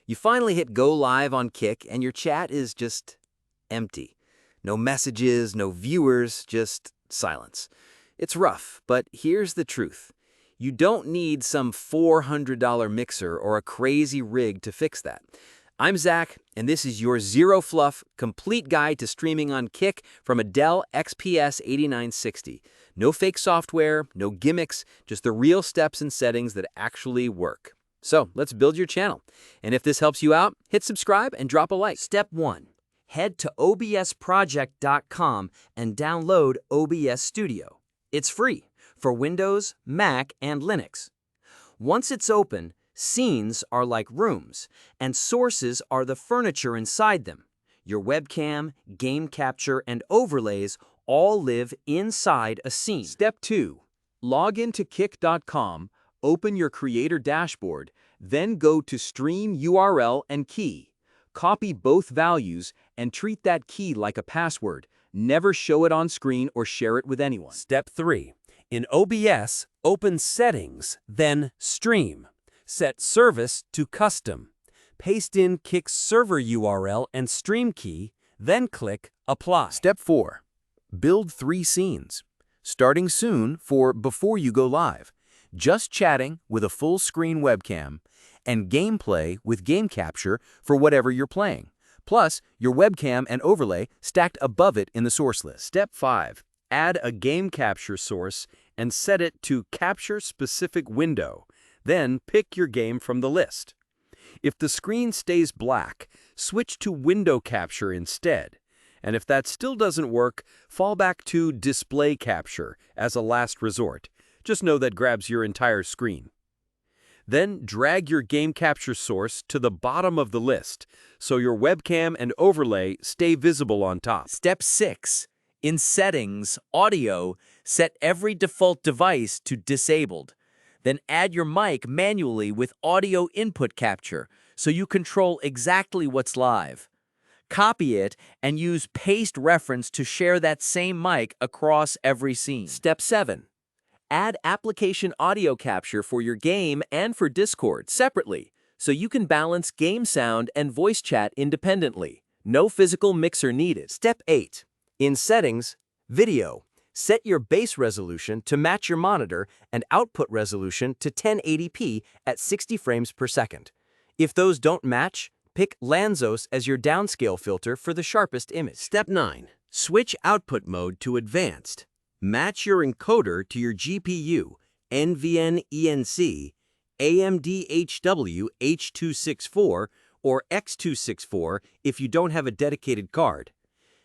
You finally hit go live on Kick and your chat is just empty. No messages, no viewers, just silence. It's rough, but here's the truth. You don't need some $400 mixer or a crazy rig to fix that. I'm Zach, and this is your zero-fluff, complete guide to streaming on Kick from a Dell XPS 8960. No fake software, no gimmicks, just the real steps and settings that actually work. So let's build your channel. And if this helps you out, hit subscribe and drop a like. Step 1. Head to obsproject.com and download OBS Studio. It's free for Windows, Mac, and Linux. Once it's open, scenes are like rooms, and sources are the furniture inside them. Your webcam, game capture, and overlays all live inside a scene. Step 2. Log into kick.com, open your creator dashboard, then go to Stream URL and key. Copy both values and treat that key like a password. Never show it on screen or share it with anyone. Step 3. In OBS, open Settings, then Stream. Set Service to Custom. Paste in Kick's server URL and stream key, then click Apply. Step 4. Build 3 scenes. Starting soon for before you go live. Just chatting with a full-screen webcam, and gameplay with game capture for whatever you're playing. Plus, your webcam and overlay stacked above it in the source list. Step 5. Add a game capture source and set it to Capture Specific Window. Then pick your game from the list. If the screen stays black, switch to Window Capture instead. And if that still doesn't work, fall back to Display Capture as a last resort. Just know that grabs your entire screen. Then drag your game capture source to the bottom of the list so your webcam and overlay stay visible on top. Step 6. In Settings, Audio, set every default device to Disabled. Then add your mic manually with Audio Input Capture so you control exactly what's live. Copy it and use Paste Reference to share that same mic across every scene. Step 7. Add application audio capture for your game and for Discord separately, so you can balance game sound and voice chat independently. No physical mixer needed. Step 8. In Settings, Video, set your base resolution to match your monitor and output resolution to 1080p at 60 frames per second. If those don't match, pick Lanzos as your downscale filter for the sharpest image. Step 9. Switch output mode to Advanced. Match your encoder to your GPU, NVN ENC, AMD HW H264, or X264 if you don't have a dedicated card.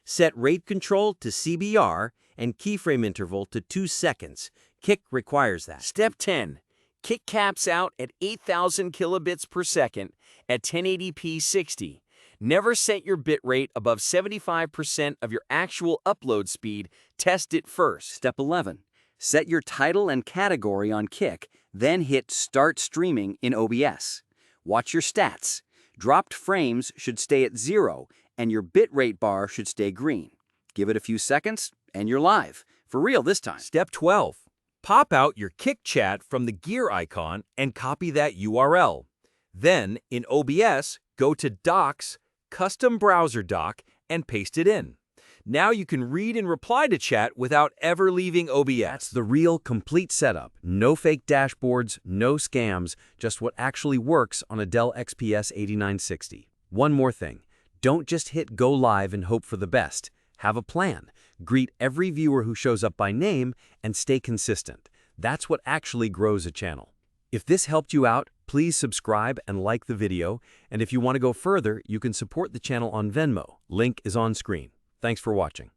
Set rate control to CBR and keyframe interval to 2 seconds. Kick requires that. Step 10. Kick caps out at 8,000 kilobits per second at 1080p 60. Never set your bitrate above 75% of your actual upload speed. Test it first. Step 11. Set your title and category on Kick, then hit Start Streaming in OBS. Watch your stats. Dropped frames should stay at 0, and your bitrate bar should stay green. Give it a few seconds, and you're live. For real this time. Step 12. Pop out your Kick chat from the gear icon and copy that URL. Then, in OBS, go to Docs, Custom Browser Doc, and paste it in. Now you can read and reply to chat without ever leaving OBS. That's the real complete setup. No fake dashboards, no scams, just what actually works on a Dell XPS 8960. One more thing. Don't just hit go live and hope for the best. Have a plan. Greet every viewer who shows up by name and stay consistent. That's what actually grows a channel. If this helped you out, please subscribe and like the video. And if you want to go further, you can support the channel on Venmo. Link is on screen. Thanks for watching.